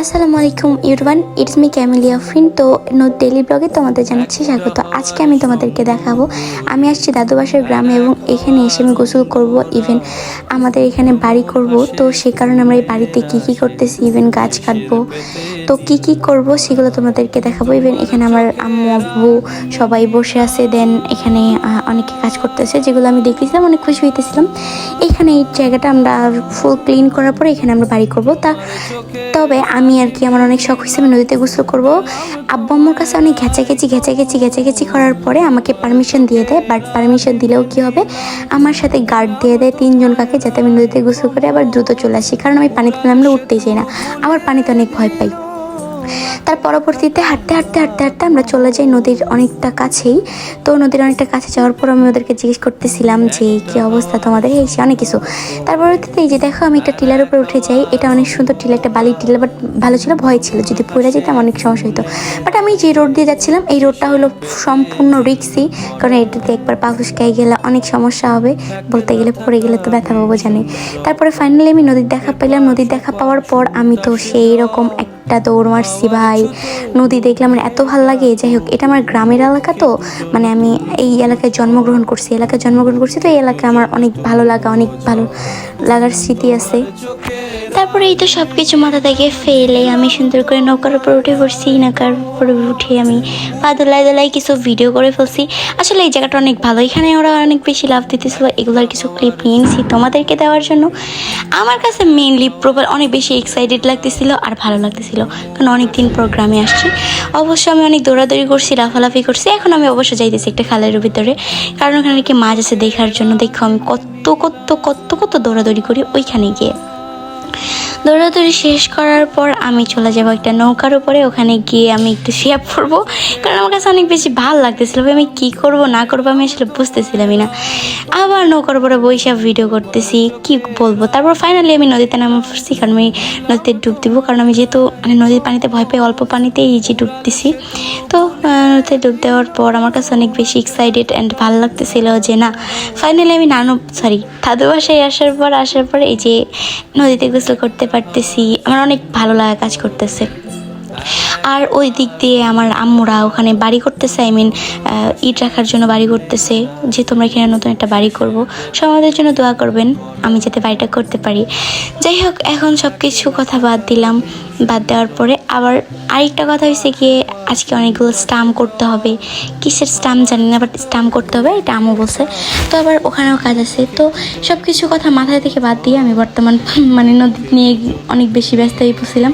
আসসালামু আলাইকুম ইউরওয়ান, it's me camellia ফ্রিন। তো ডেইলি ব্লগে তোমাদের জানাচ্ছি স্বাগত। আজকে আমি তোমাদেরকে দেখাবো আমি আসছি দাদু বাসার গ্রামে এবং এখানে এসে আমি গোসল করব। ইভেন আমাদের এখানে বাড়ি করব, তো সে কারণে আমরা এই বাড়িতে কী করতেছি, ইভেন গাছ কাটবো, তো কী করব সেগুলো তোমাদেরকে দেখাবো। ইভেন এখানে আমার আম্মু আব্বু সবাই বসে আছে, দেন এখানে অনেকে কাজ করতেছে, যেগুলো আমি দেখতেছিলাম, অনেক খুশি হইতেছিলাম। এখানে এই জায়গাটা আমরা ফুল ক্লিন করার পরে এখানে আমরা বাড়ি করব। তবে আমি আর কি, আমার অনেক শখ হয়েছে আমি নদীতে গোসল করবো। আব্বু আম্মুর কাছে অনেক ঘেঁচাঘেঁচি করার পরে আমাকে পারমিশন দিয়ে দেয়। বাট পারমিশন দিলেও কি হবে, আমার সাথে গার্ড দিয়ে দেয় 3 জন কাকে, যাতে আমি নদীতে গোসল করে আবার দ্রুত চলে আসি, কারণ আমি পানিতে নামলে উঠতেই চাই না, আমার পানিতে অনেক ভয় পাই। তার পরবর্তীতে হাঁটতে আমরা চলে যাই নদীর অনেকটা কাছেই। তো নদীর অনেকটা কাছে যাওয়ার পর আমি ওদেরকে জিজ্ঞেস করতেছিলাম যে কী অবস্থা তোমাদের, এই সে অনেক কিছু। তার পরবর্তীতে এই যে দেখো, আমি একটা টিলার উপরে উঠে যাই। এটা অনেক সুন্দর টিলা, একটা বালির টিলা, বাট ভালো ছিল, ভয় ছিল যদি পড়ে যেতাম অনেক সমস্যা হতো। বাট আমি যে রোড দিয়ে যাচ্ছিলাম এই রোডটা হলো সম্পূর্ণ রিক্সি, কারণ এটাতে একবার পা ফুসকাই গেলে অনেক সমস্যা হবে, বলতে গেলে পড়ে গেলে তো ব্যথা পাবো জানি। তারপরে ফাইনালি আমি নদীর দেখা পাইলাম। নদীর দেখা পাওয়ার পর আমি তো সেই রকম একটা দৌড় মারছি ভাই। নদী দেখলাম মানে এত ভালো লাগে। যাই হোক, এটা আমার গ্রামের এলাকা, তো মানে আমি এই এলাকায় জন্মগ্রহণ করছি, তো এই এলাকায় আমার অনেক ভালো লাগার স্মৃতি আছে। তারপরে এই তো সব কিছু মাথা থেকে ফেলে আমি সুন্দর করে নৌকার উপর উঠে পড়ছি। নৌকার উপরে উঠে আমি পা দোলাই কিছু ভিডিও করে ফেলছি। আসলে এই জায়গাটা অনেক ভালো, এখানে ওরা অনেক বেশি লাভ দিতেছিল, এগুলোর কিছু ক্লিপ নিয়ে নিয়েছি তোমাদেরকে দেওয়ার জন্য। আমার কাছে মেনলি অনেক বেশি এক্সাইটেড লাগতেছিল আর ভালো লাগতেছিল, কারণ অনেকদিন পর গ্রামে আসছি। অবশ্য আমি অনেক দৌড়াদৌড়ি করছি, লাফালাফি করছি। এখন আমি অবশ্য যাইতেছি একটা খালের ভিতরে, কারণ ওখানে কি মাছ আছে দেখার জন্য। দেখো আমি কত দৌড়াদৌড়ি করি। ওইখানে গিয়ে দৌড়াদৌড়ি শেষ করার পর আমি চলে যাবো একটা নৌকার উপরে। ওখানে গিয়ে আমি একটু শেয়ার করবো, কারণ আমার কাছে অনেক বেশি ভালো লাগতেছিল। আমি কী করবো না করবো আমি আসলে বুঝতেছিলামই না। আবার নৌকার উপরে বৈশাখ ভিডিও করতেছি, কি বলবো। তারপর ফাইনালি আমি নদীতে নামা পড়ছি, কারণ আমি নদীতে ডুব দিব, কারণ আমি যেহেতু মানে নদীর পানিতে ভয় পাই, অল্প পানিতেই এই যে ডুব দিছি। তো নদীতে ডুব দেওয়ার পর আমার কাছে অনেক বেশি এক্সাইটেড অ্যান্ড ভালো লাগতেছিল যে না, ফাইনালি আমি দাদু বাসায় আসার পর এই যে নদীতে গোসল করতে পারতেছি, আমার অনেক ভালো লাগা কাজ করতেছে। আর ওই দিক দিয়ে আমার আম্মুরা ওখানে বাড়ি করতেছে, ইট রাখার জন্য বাড়ি করতেছে। যে তোমরা এখানে নতুন একটা বাড়ি করবো, সব আমাদের জন্য দোয়া করবেন, আমি যাতে বাড়িটা করতে পারি। যাই হোক, এখন সব কিছু কথা বাদ দেওয়ার পরে আবার আরেকটা কথা হয়েছে গিয়ে, আজকে অনেকগুলো স্টাম্প করতে হবে। কিসের স্টাম্প জানি না, বাট স্টাম্প করতে হবে, এটা আম্মু বলছে। তো আবার ওখানেও কাজ আছে। তো সব কিছু কথা মাথায় থেকে বাদ দিয়ে আমি বর্তমান মানে নদী নিয়ে অনেক বেশি ব্যস্ত হয়ে পড়ছিলাম।